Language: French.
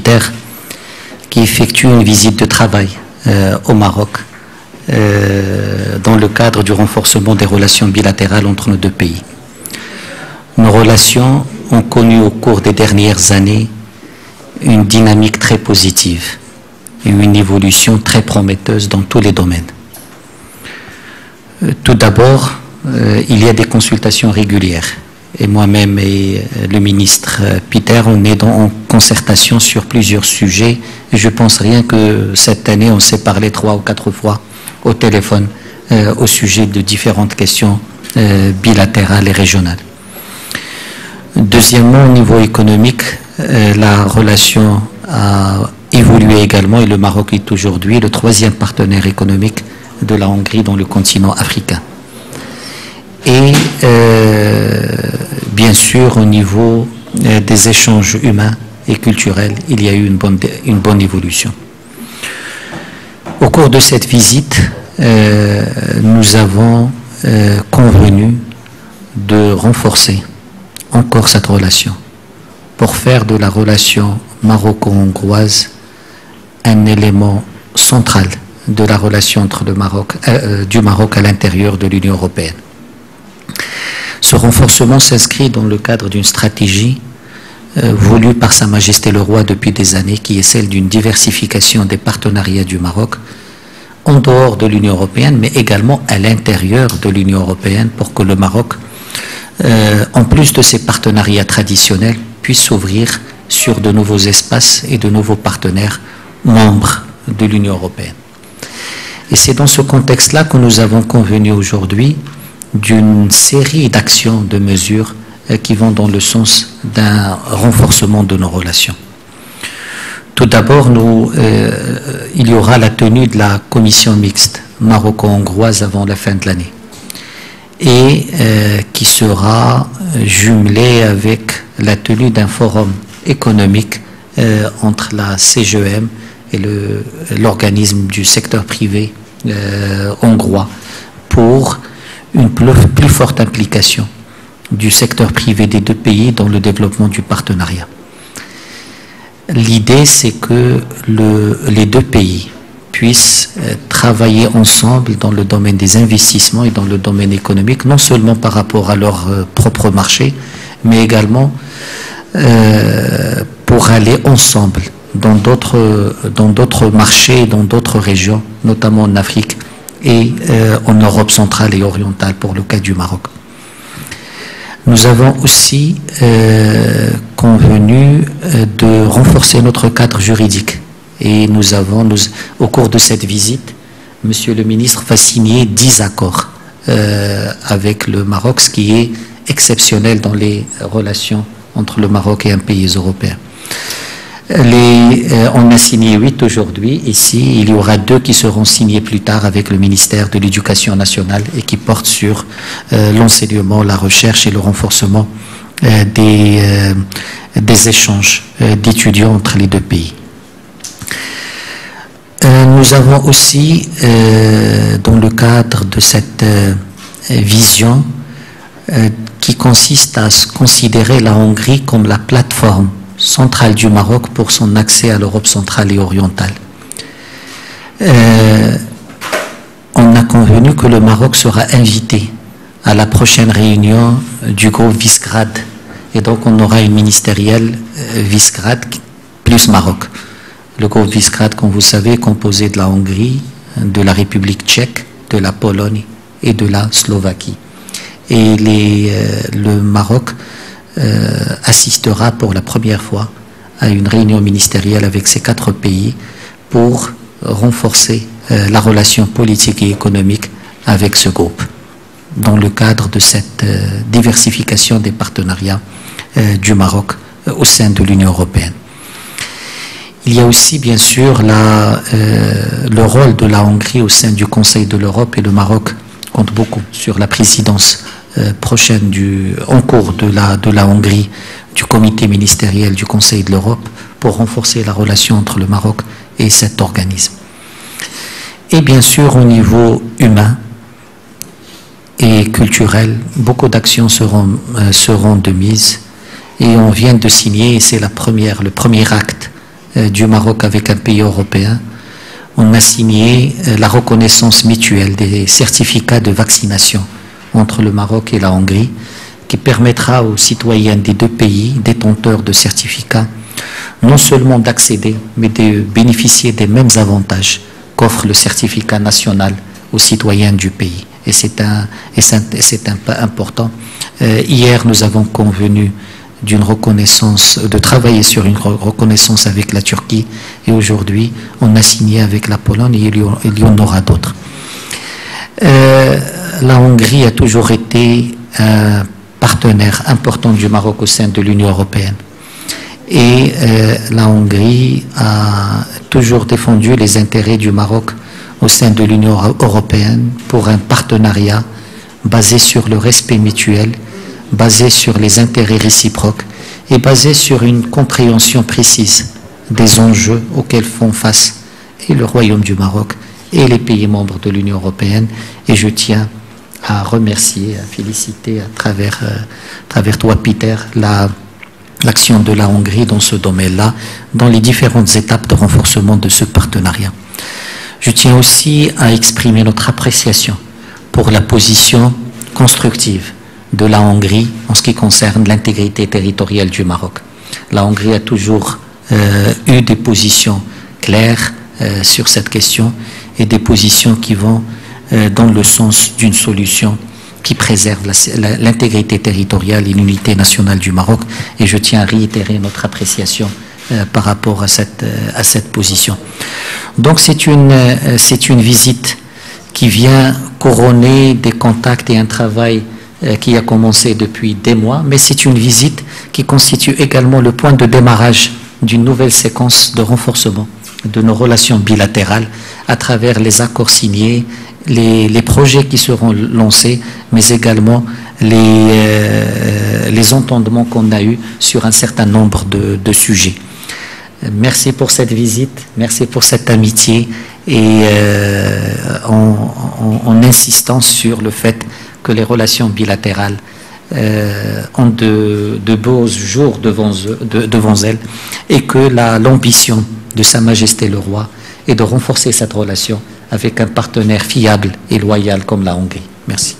humanitaire qui effectue une visite de travail au Maroc dans le cadre du renforcement des relations bilatérales entre nos deux pays. Nos relations ont connu au cours des dernières années une dynamique très positive et une évolution très prometteuse dans tous les domaines. Tout d'abord, il y a des consultations régulières. Et moi-même et le ministre Peter, on est en concertation sur plusieurs sujets. Et je pense rien que cette année, on s'est parlé 3 ou 4 fois au téléphone au sujet de différentes questions bilatérales et régionales. Deuxièmement, au niveau économique, la relation a évolué également et le Maroc est aujourd'hui le 3e partenaire économique de la Hongrie dans le continent africain. Et bien sûr, au niveau des échanges humains et culturels, il y a eu une bonne évolution. Au cours de cette visite, nous avons convenu de renforcer encore cette relation pour faire de la relation maroco-hongroise un élément central de la relation entre du Maroc à l'intérieur de l'Union européenne. Ce renforcement s'inscrit dans le cadre d'une stratégie voulue par Sa Majesté le Roi depuis des années, qui est celle d'une diversification des partenariats du Maroc en dehors de l'Union européenne, mais également à l'intérieur de l'Union européenne, pour que le Maroc, en plus de ses partenariats traditionnels, puisse s'ouvrir sur de nouveaux espaces et de nouveaux partenaires membres de l'Union européenne. Et c'est dans ce contexte-là que nous avons convenu aujourd'hui d'une série d'actions, de mesures qui vont dans le sens d'un renforcement de nos relations. Tout d'abord, il y aura la tenue de la commission mixte maroco-hongroise avant la fin de l'année et qui sera jumelée avec la tenue d'un forum économique entre la CGEM et l'organisme du secteur privé hongrois pour une plus forte implication du secteur privé des deux pays dans le développement du partenariat. L'idée, c'est que les deux pays puissent travailler ensemble dans le domaine des investissements et dans le domaine économique, non seulement par rapport à leur propre marché, mais également pour aller ensemble dans d'autres marchés, dans d'autres régions, notamment en Afrique et en Europe centrale et orientale pour le cas du Maroc. Nous avons aussi convenu de renforcer notre cadre juridique et au cours de cette visite, Monsieur le ministre va signer 10 accords avec le Maroc, ce qui est exceptionnel dans les relations entre le Maroc et un pays européen. On a signé 8 aujourd'hui ici, il y aura 2 qui seront signés plus tard avec le ministère de l'Éducation nationale et qui portent sur l'enseignement, la recherche et le renforcement des échanges d'étudiants entre les deux pays. Nous avons aussi, dans le cadre de cette vision qui consiste à considérer la Hongrie comme la plateforme centrale du Maroc pour son accès à l'Europe centrale et orientale. On a convenu que le Maroc sera invité à la prochaine réunion du groupe Visegrad. Et donc on aura une ministérielle Visegrad plus Maroc. Le groupe Visegrad, comme vous savez, est composé de la Hongrie, de la République tchèque, de la Pologne et de la Slovaquie. Et le Maroc assistera pour la première fois à une réunion ministérielle avec ces 4 pays pour renforcer la relation politique et économique avec ce groupe dans le cadre de cette diversification des partenariats du Maroc au sein de l'Union européenne. Il y a aussi bien sûr le rôle de la Hongrie au sein du Conseil de l'Europe, et le Maroc compte beaucoup sur la présidence prochaine en cours de la Hongrie du comité ministériel du Conseil de l'Europe pour renforcer la relation entre le Maroc et cet organisme. Et bien sûr au niveau humain et culturel, beaucoup d'actions seront de mise, et on vient de signer, et c'est le premier acte du Maroc avec un pays européen, on a signé la reconnaissance mutuelle des certificats de vaccination entre le Maroc et la Hongrie, qui permettra aux citoyens des deux pays détenteurs de certificats non seulement d'accéder, mais de bénéficier des mêmes avantages qu'offre le certificat national aux citoyens du pays. Et c'est important. Hier, nous avons convenu d'une reconnaissance, de travailler sur une reconnaissance avec la Turquie, et aujourd'hui, on a signé avec la Pologne et il y en aura d'autres. La Hongrie a toujours été un partenaire important du Maroc au sein de l'Union européenne. Et la Hongrie a toujours défendu les intérêts du Maroc au sein de l'Union européenne pour un partenariat basé sur le respect mutuel, basé sur les intérêts réciproques et basé sur une compréhension précise des enjeux auxquels font face et le Royaume du Maroc et les pays membres de l'Union européenne. Et je tiens à remercier, à féliciter à travers toi, Peter, l'action de la Hongrie dans ce domaine-là, dans les différentes étapes de renforcement de ce partenariat. Je tiens aussi à exprimer notre appréciation pour la position constructive de la Hongrie en ce qui concerne l'intégrité territoriale du Maroc. La Hongrie a toujours eu des positions claires sur cette question et des positions qui vont dans le sens d'une solution qui préserve l'intégrité territoriale et l'unité nationale du Maroc. Et je tiens à réitérer notre appréciation par rapport à cette position. Donc c'est une visite qui vient couronner des contacts et un travail qui a commencé depuis des mois, mais c'est une visite qui constitue également le point de démarrage d'une nouvelle séquence de renforcement de nos relations bilatérales à travers les accords signés, les projets qui seront lancés, mais également les entendements qu'on a eus sur un certain nombre de sujets. Merci pour cette visite, merci pour cette amitié et en insistant sur le fait que les relations bilatérales ont de beaux jours devant elles et que l'ambition de Sa Majesté le Roi est de renforcer cette relation avec un partenaire fiable et loyal comme la Hongrie. Merci.